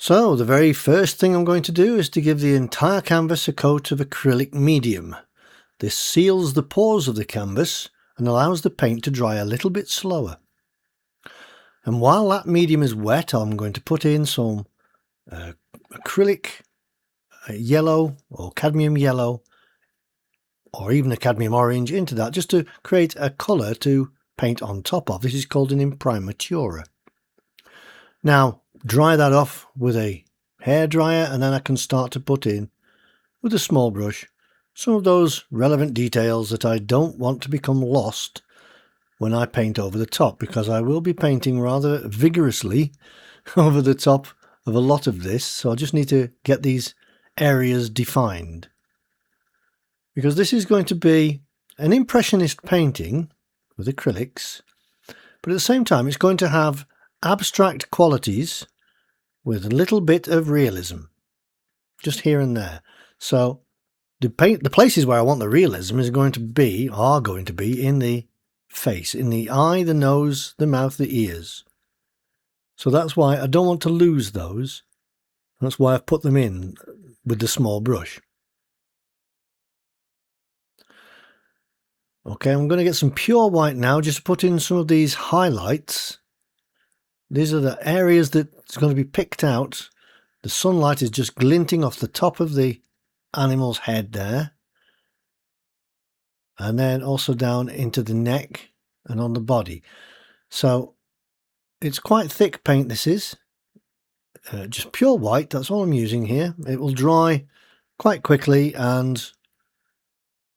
So the very first thing I'm going to do is to give the entire canvas a coat of acrylic medium. This seals the pores of the canvas and allows the paint to dry a little bit slower. And while that medium is wet, I'm going to put in some acrylic yellow or cadmium yellow or even a cadmium orange into that, just to create a colour to paint on top of. This is called an imprimatura. Now dry that off with a hairdryer, and then I can start to put in with a small brush some of those relevant details that I don't want to become lost when I paint over the top, because I will be painting rather vigorously over the top of a lot of this. So I just need to get these areas defined, because this is going to be an Impressionist painting with acrylics, but at the same time it's going to have abstract qualities with a little bit of realism just here and there. So the places where I want the realism are going to be in the face, in the eye, the nose, the mouth, the ears. So that's why I don't want to lose those. That's why I've put them in with the small brush. Okay, I'm going to get some pure white now, just to put in some of these highlights. These are the areas that's going to be picked out. The sunlight is just glinting off the top of the animal's head there, and then also down into the neck and on the body. So it's quite thick paint, this is. Just pure white, that's all I'm using here. It will dry quite quickly, and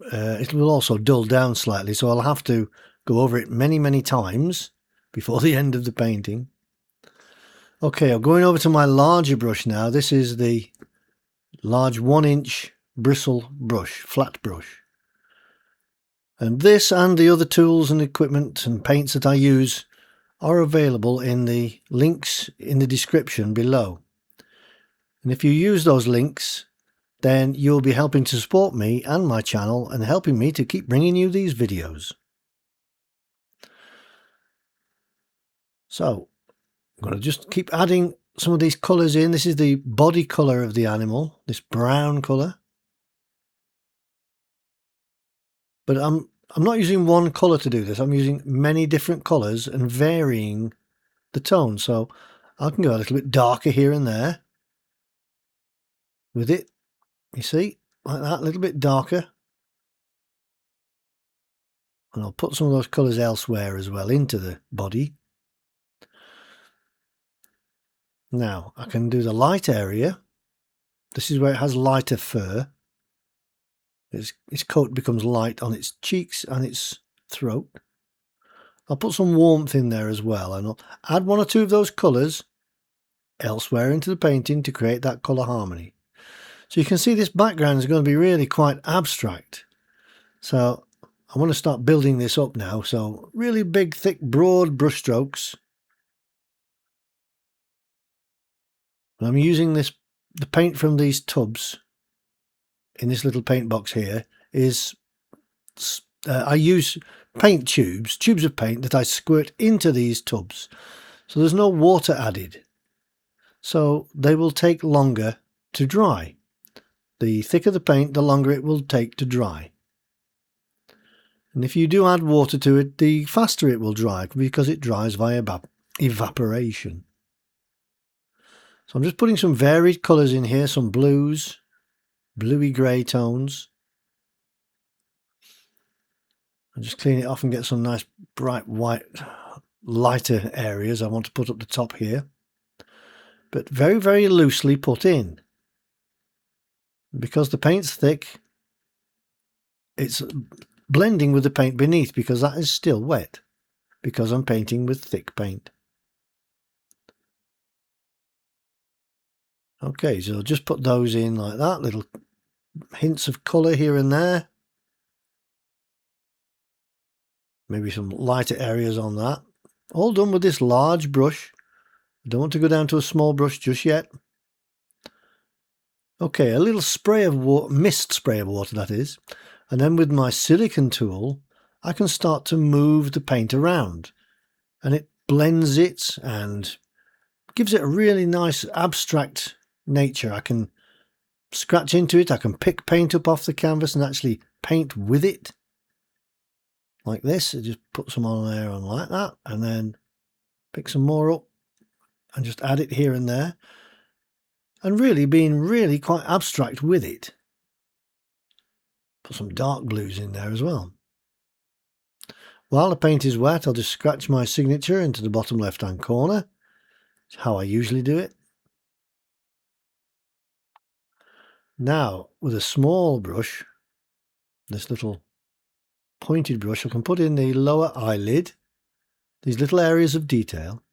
it will also dull down slightly, so I'll have to go over it many times before the end of the painting. Okay, I'm going over to my larger brush now. This is the large 1-inch bristle brush, flat brush. And this and the other tools and equipment and paints that I use are available in the links in the description below. And if you use those links, then you'll be helping to support me and my channel and helping me to keep bringing you these videos. So I'm going to just keep adding some of these colours in. This is the body colour of the animal, this brown colour. But I'm not using one colour to do this. I'm using many different colours and varying the tone. So I can go a little bit darker here and there with it. You see, like that, a little bit darker. And I'll put some of those colours elsewhere as well into the body. Now I can do the light area. This is where it has lighter fur. Its coat becomes light on its cheeks and its throat. I'll put some warmth in there as well, and I'll add one or two of those colours elsewhere into the painting to create that colour harmony. So you can see this background is going to be really quite abstract. So I want to start building this up now. So really big, thick, broad brush strokes. And I'm using the paint from these tubs in this little paint box here. I use paint tubes of paint that I squirt into these tubs. So there's no water added. So they will take longer to dry. The thicker the paint, the longer it will take to dry. And if you do add water to it, the faster it will dry, because it dries via evaporation. So I'm just putting some varied colours in here, some blues, bluey grey tones. And just clean it off and get some nice bright white, lighter areas I want to put up the top here. But very loosely put in. Because the paint's thick, it's blending with the paint beneath, because that is still wet, because I'm painting with thick paint. Okay, so I'll just put those in like that, little hints of colour here and there. Maybe some lighter areas on that. All done with this large brush. I don't want to go down to a small brush just yet. Okay, a little spray of water, mist spray of water that is. And then with my silicone tool, I can start to move the paint around. And it blends it and gives it a really nice abstract nature. I can scratch into it, I can pick paint up off the canvas and actually paint with it. Like this, I just put some on there and like that, and then pick some more up and just add it here and there. And really being really quite abstract with it. Put some dark blues in there as well. While the paint is wet, I'll just scratch my signature into the bottom left hand corner. It's how I usually do it. Now with a small brush, this little pointed brush, I can put in the lower eyelid, these little areas of detail,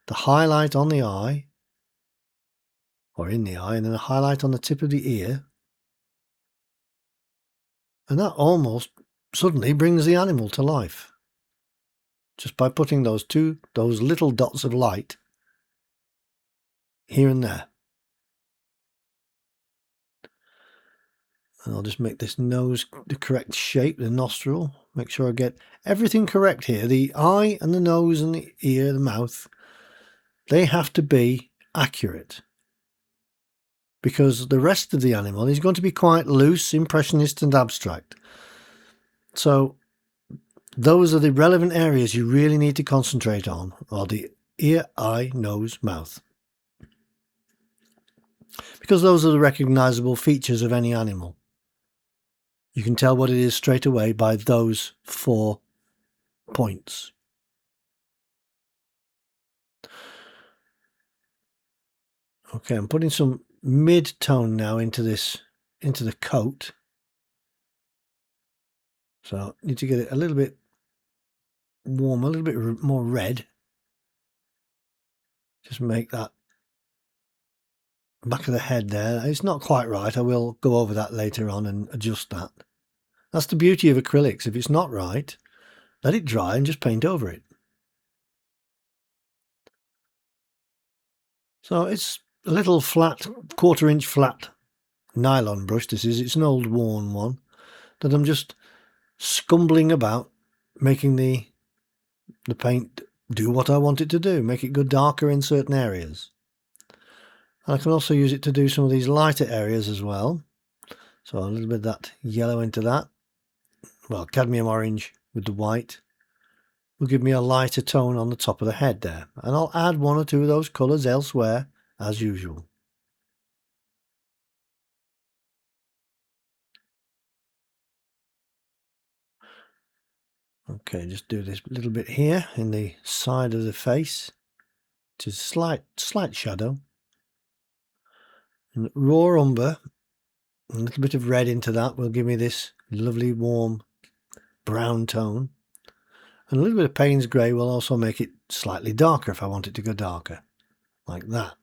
the highlight on the eye, or in the eye, and then a highlight on the tip of the ear. And that almost suddenly brings the animal to life. Just by putting those little dots of light here and there. And I'll just make this nose the correct shape, the nostril. Make sure I get everything correct here. The eye and the nose and the ear, the mouth, they have to be accurate. Because the rest of the animal is going to be quite loose, impressionist and abstract. So those are the relevant areas you really need to concentrate on, are the ear, eye, nose, mouth. Because those are the recognizable features of any animal. You can tell what it is straight away by those 4 points. Okay, I'm putting some mid-tone now into the coat. So I need to get it a little bit warm, a little bit more red. Just make that back of the head there. It's not quite right. I will go over that later on and adjust that. That's the beauty of acrylics. If it's not right, let it dry and just paint over it. So it's a little flat, 1/4 inch flat nylon brush. This is, it's an old worn one that I'm just scumbling about, making the paint do what I want it to do, make it go darker in certain areas. And I can also use it to do some of these lighter areas as well. So a little bit of that yellow into that. Well, cadmium orange with the white will give me a lighter tone on the top of the head there. And I'll add 1 or 2 of those colours elsewhere as usual. Okay, just do this little bit here in the side of the face. Just slight shadow. And raw umber, a little bit of red into that will give me this lovely warm brown tone. And a little bit of Payne's grey will also make it slightly darker if I want it to go darker, like that.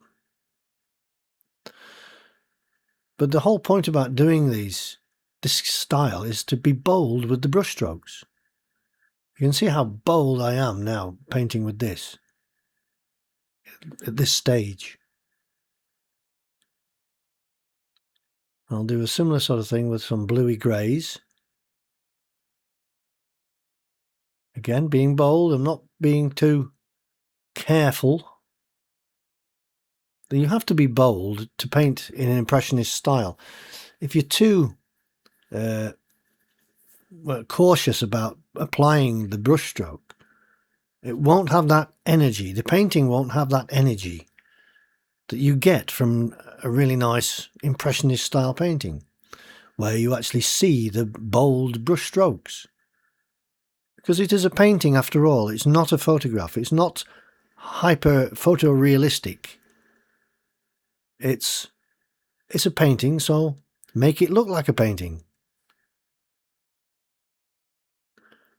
But the whole point about doing this style is to be bold with the brush strokes. You can see how bold I am now painting with this at this stage. I'll do a similar sort of thing with some bluey greys. Again, being bold, I'm not being too careful. You have to be bold to paint in an impressionist style. If you're too cautious about applying the brushstroke, it won't have that energy. The painting won't have that energy that you get from a really nice impressionist style painting, where you actually see the bold brush strokes. Because it is a painting after all, it's not a photograph, it's not hyper photorealistic. It's a painting, so make it look like a painting.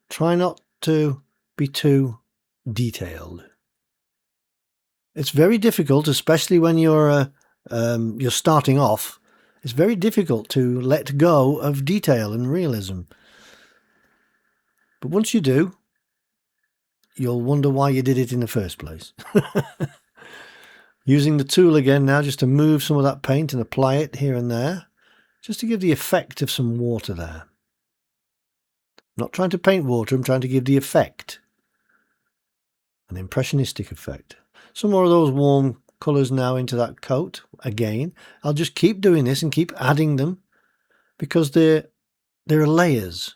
Try not to be too detailed. It's very difficult, especially when you're starting off. It's very difficult to let go of detail and realism. But once you do, you'll wonder why you did it in the first place. Using the tool again now just to move some of that paint and apply it here and there, just to give the effect of some water there. I'm not trying to paint water, I'm trying to give the effect, an impressionistic effect. Some more of those warm colours now into that coat again. I'll just keep doing this and keep adding them because there are layers,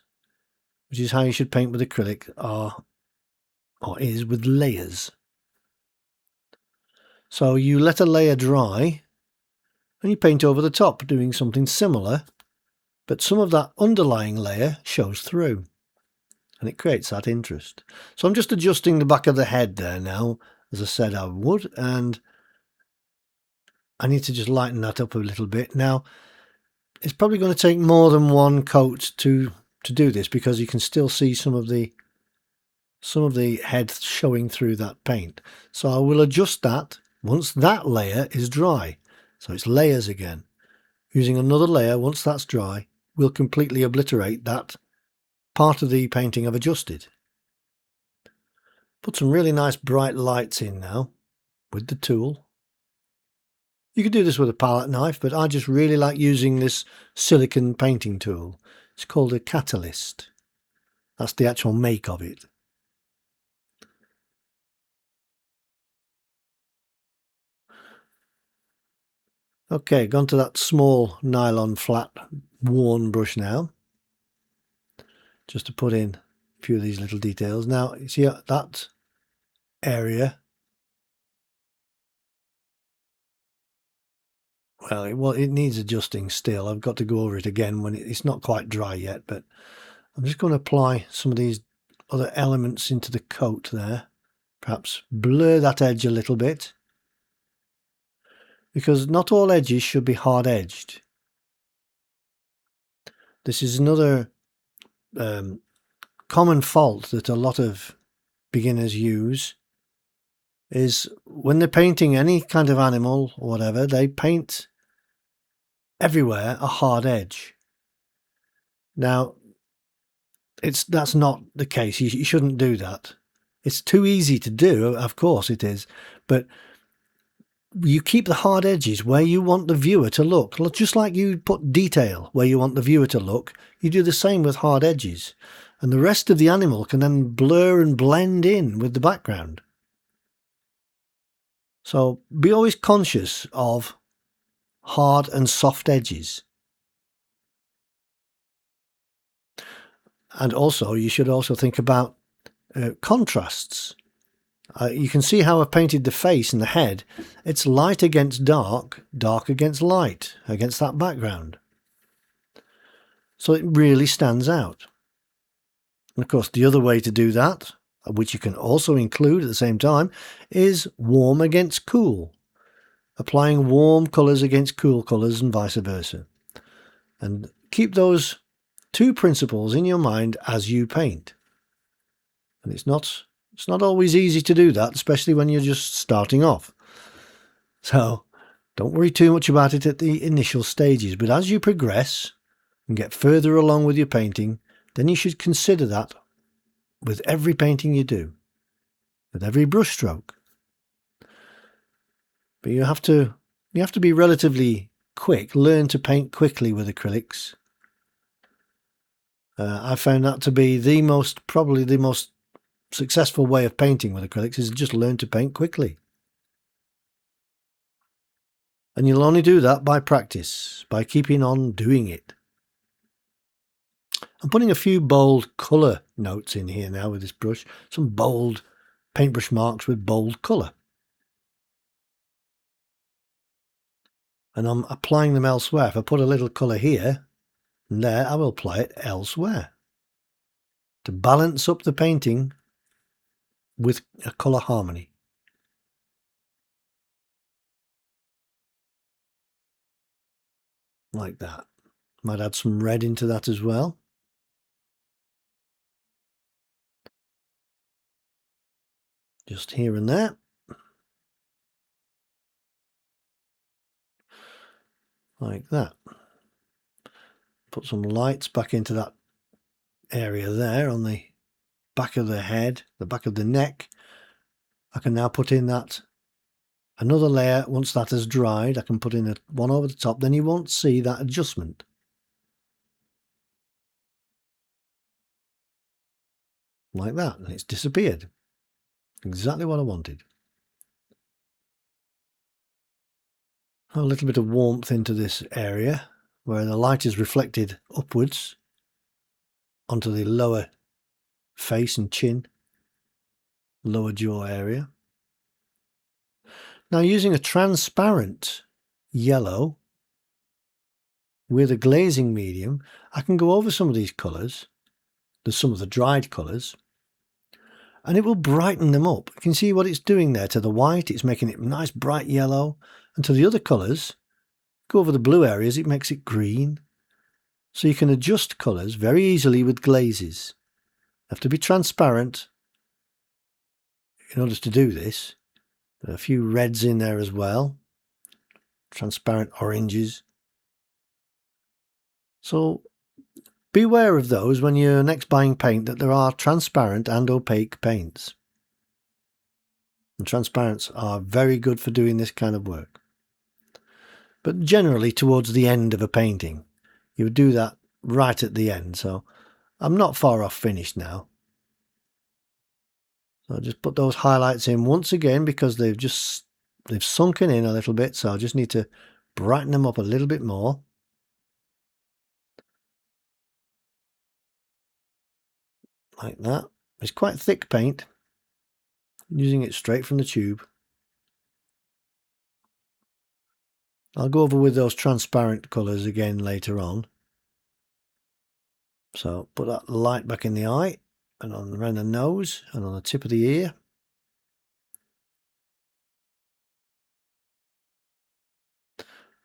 which is how you should paint with acrylic, or is with layers. So you let a layer dry and you paint over the top, doing something similar, but some of that underlying layer shows through and it creates that interest. So I'm just adjusting the back of the head there now, as I said I would, and I need to just lighten that up a little bit. Now, it's probably going to take more than one coat to do this because you can still see some of the head showing through that paint. So I will adjust that once that layer is dry. So it's layers again. Using another layer, once that's dry, will completely obliterate that part of the painting I've adjusted. Put some really nice bright lights in now with the tool. You could do this with a palette knife, but I just really like using this silicone painting tool. It's called a catalyst. That's the actual make of it. Okay, gone to that small nylon flat worn brush now, just to put in a few of these little details. Now, you see that area, well, it needs adjusting still. I've got to go over it again when it's not quite dry yet, but I'm just going to apply some of these other elements into the coat there. Perhaps blur that edge a little bit, because not all edges should be hard edged. This is another common fault that a lot of beginners use, is when they're painting any kind of animal or whatever, they paint everywhere a hard edge. Now, that's not the case. You shouldn't do that. It's too easy to do, of course it is, but you keep the hard edges where you want the viewer to look. Just like you put detail where you want the viewer to look, you do the same with hard edges. And the rest of the animal can then blur and blend in with the background. So be always conscious of hard and soft edges. And also, you should also think about contrasts. You can see how I've painted the face and the head. It's light against dark, dark against light, against that background. So it really stands out. And of course, the other way to do that, which you can also include at the same time, is warm against cool. Applying warm colours against cool colours and vice versa. And keep those two principles in your mind as you paint. And it's not always easy to do that, especially when you're just starting off. So don't worry too much about it at the initial stages, but as you progress and get further along with your painting, then you should consider that with every painting you do, with every brushstroke. But you have to be relatively quick, learn to paint quickly with acrylics. I found that to be probably the most successful way of painting with acrylics, is just learn to paint quickly. And you'll only do that by practice, by keeping on doing it. I'm putting a few bold colour notes in here now with this brush, some bold paintbrush marks with bold colour. And I'm applying them elsewhere. If I put a little colour here and there, I will apply it elsewhere to balance up the painting with a colour harmony. Like that. Might add some red into that as well. Just here and there. Like that. Put some lights back into that area there on the back of the head, the back of the neck. I can now put in that another layer. Once that has dried, I can put in one over the top, then you won't see that adjustment. Like that, and it's disappeared. Exactly what I wanted. A little bit of warmth into this area where the light is reflected upwards onto the lower face and chin, lower jaw area. Now, using a transparent yellow with a glazing medium, I can go over some of these colours. There's some of the dried colours, and it will brighten them up. You can see what it's doing there to the white. It's making it nice bright yellow, and to the other colours, go over the blue areas, it makes it green. So you can adjust colours very easily with glazes. You have to be transparent in order to do this. There are a few reds in there as well, transparent oranges. So beware of those when you're next buying paint, that there are transparent and opaque paints. And transparents are very good for doing this kind of work. But generally towards the end of a painting. You would do that right at the end, so I'm not far off finished now. So I'll just put those highlights in once again because they've sunken in a little bit, so I just need to brighten them up a little bit more. Like that. It's quite thick paint, using it straight from the tube. I'll go over with those transparent colours again later on. So put that light back in the eye and on around the nose and on the tip of the ear.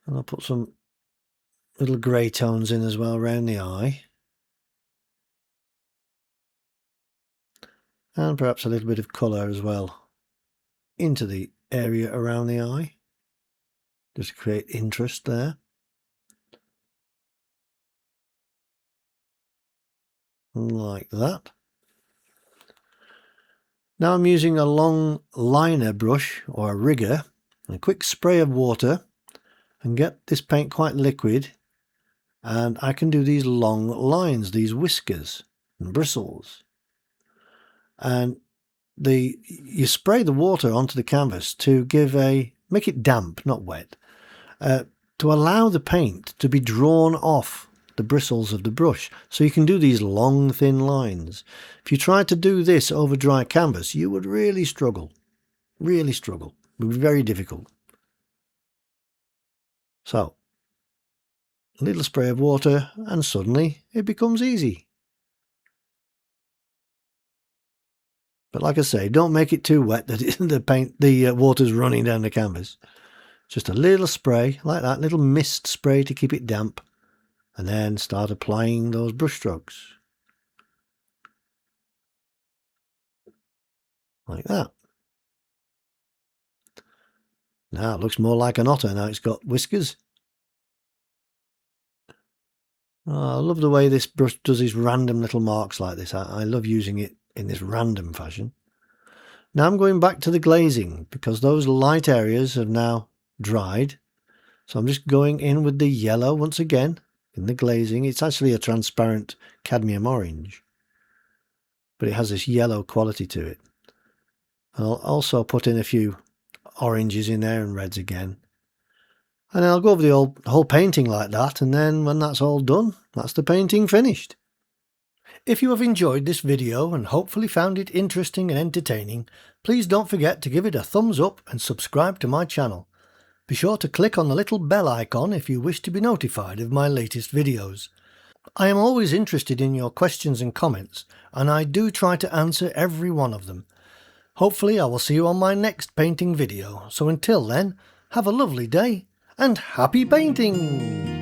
And I'll put some little grey tones in as well around the eye. And perhaps a little bit of colour as well into the area around the eye, just to create interest there. Like that. Now I'm using a long liner brush or a rigger, and a quick spray of water, and get this paint quite liquid, and I can do these long lines, these whiskers and bristles. And you spray the water onto the canvas to make it damp, not wet, to allow the paint to be drawn off the bristles of the brush, so you can do these long thin lines. If you tried to do this over dry canvas, you would really struggle. Really struggle. It would be very difficult. So, a little spray of water and suddenly it becomes easy. But like I say, don't make it too wet that the water's running down the canvas. Just a little spray like that, little mist spray to keep it damp. And then start applying those brush strokes. Like that. Now it looks more like an otter. Now it's got whiskers. Oh, I love the way this brush does these random little marks like this. I love using it in this random fashion. Now I'm going back to the glazing because those light areas have now dried. So I'm just going in with the yellow once again in the glazing. It's actually a transparent cadmium orange, but it has this yellow quality to it. And I'll also put in a few oranges in there and reds again. And I'll go over the whole painting like that, and then when that's all done, that's the painting finished. If you have enjoyed this video and hopefully found it interesting and entertaining, please don't forget to give it a thumbs up and subscribe to my channel. Be sure to click on the little bell icon if you wish to be notified of my latest videos. I am always interested in your questions and comments, and I do try to answer every one of them. Hopefully I will see you on my next painting video, so until then, have a lovely day and happy painting!